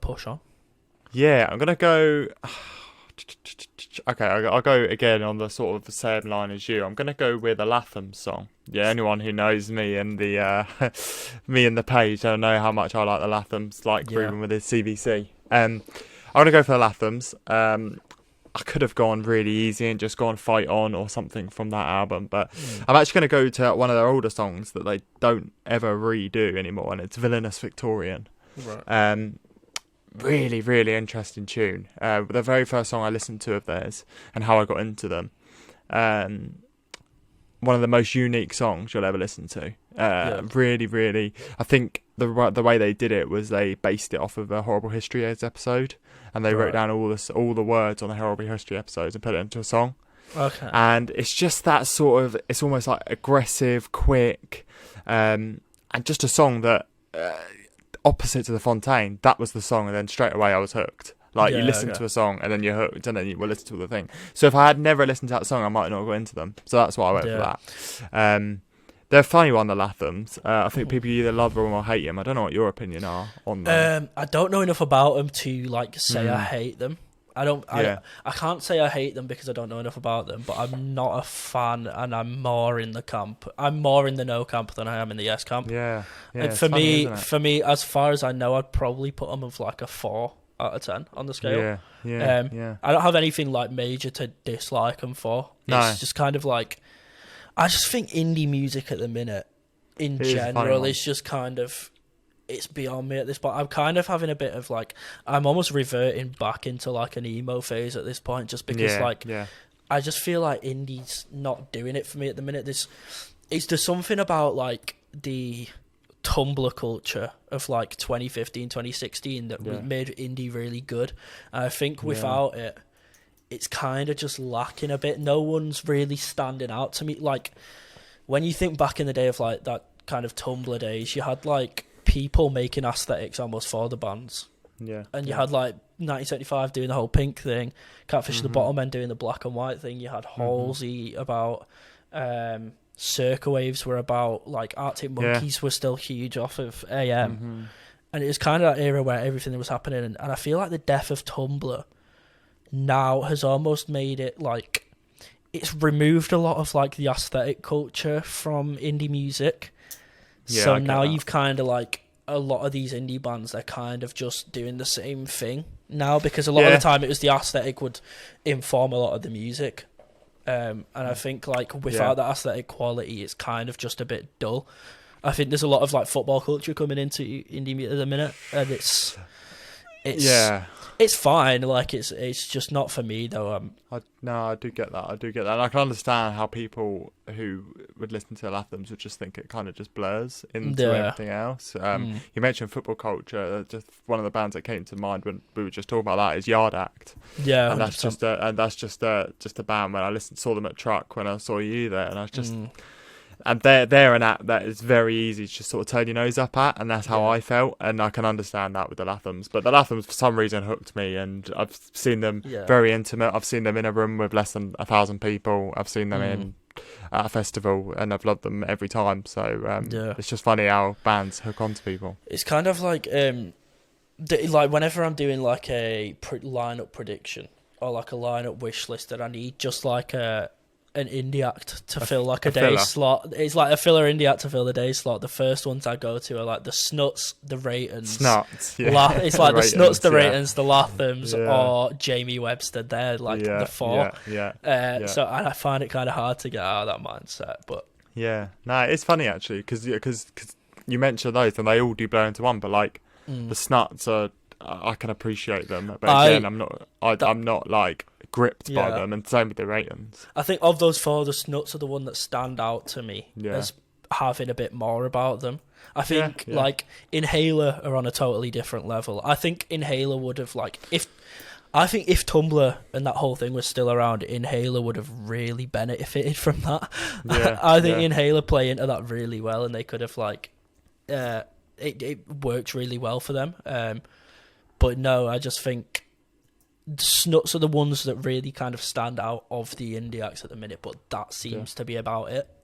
push on. Yeah, I'm gonna go. Okay, I'll go again on the sort of the same line as you. I'm gonna go with a Latham song. Yeah, anyone who knows me and the me and the page, they'll know how much I like the Lathams, like Yeah. Ruben with his CVC. I'm gonna go for the Lathams. I could have gone really easy and just gone Fight On or something from that album, but I'm actually going to go to one of their older songs that they don't ever redo anymore, and it's Villainous Victorian. Right. Really, really interesting tune. The very first song I listened to of theirs and how I got into them. One of the most unique songs you'll ever listen to. Really, really. I think the way they did it was they based it off of a Horrible History episode, and they wrote down all the words on the Horrible History episodes and put it into a song. Okay. And it's just that sort of, it's almost like aggressive, quick, and just a song that, opposite to the Fontaine, that was the song, and then straight away I was hooked. Like, you listen to a song, and then you're hooked, and then you will listen to the thing. So if I had never listened to that song, I might not have got into them. So that's why I went for that. They're a funny one, the Lathams. I think people either love them or hate them. I don't know what your opinion are on them. I don't know enough about them to like say I hate them. I can't say I hate them because I don't know enough about them, but I'm not a fan, and I'm more in the camp. I'm more in the no camp than I am in the yes camp. Yeah. And for me, as far as I know, I'd probably put them of like a 4 out of 10 on the scale. Yeah. I don't have anything like major to dislike them for. It's just kind of like, I just think indie music at the minute, in general, is just kind of, it's beyond me at this point. I'm kind of having a bit of like, I'm almost reverting back into like an emo phase at this point, just because I just feel like indie's not doing it for me at the minute. There's something about like the Tumblr culture of like 2015, 2016 that made indie really good. And I think without it, it's kind of just lacking a bit. No one's really standing out to me. Like, when you think back in the day of like that kind of Tumblr days, you had like people making aesthetics almost for the bands. Yeah. And you had like 1975 doing the whole pink thing, Catfish and the Bottlemen doing the black and white thing. You had Halsey about, Circa Waves were about, like Arctic Monkeys were still huge off of AM. And it was kind of that era where everything that was happening. And I feel like the death of Tumblr now has almost made it like, it's removed a lot of like the aesthetic culture from indie music. So now you've kind of like, a lot of these indie bands, they're kind of just doing the same thing now, because a lot of the time it was the aesthetic would inform a lot of the music. And I think like without that aesthetic quality, it's kind of just a bit dull. I think there's a lot of like football culture coming into indie music at the minute, and it's fine. Like it's just not for me though. I do get that. And I can understand how people who would listen to Lathams would just think it kind of just blurs into everything else. You mentioned football culture. Just one of the bands that came to mind when we were just talking about that is Yard Act. Yeah, and that's just a band when I saw them at Truck when I saw you there, and I was just. And they're an act that is very easy to just sort of turn your nose up at, and that's how I felt, and I can understand that with the Lathams. But the Lathams, for some reason, hooked me, and I've seen them very intimate. I've seen them in a room with less than 1,000 people. I've seen them at a festival, and I've loved them every time. So it's just funny how bands hook onto people. It's kind of like like whenever I'm doing like a lineup prediction or like a lineup wish list, that I need just like an indie act to fill like a day slot. It's like a filler indie act to fill the day slot. The first ones I go to are like the Snuts, the Ratons. It's like the Snuts, the Ratons, the Lathams, or Jamie Webster. They're like the 4. So I find it kind of hard to get out of that mindset. But it's funny actually because you mentioned those and they all do blow into one. But like the Snuts are, I can appreciate them. But again, I'm not like gripped by them, and same with the Ratons. I think of those 4, the Snuts are the one that stand out to me as having a bit more about them. I think like Inhaler are on a totally different level. I think Inhaler would have like if Tumblr and that whole thing was still around, Inhaler would have really benefited from that. I think Inhaler play into that really well, and they could have like it worked really well for them. But no, I just think Snuts are the ones that really kind of stand out of the indie acts at the minute, but that seems to be about it.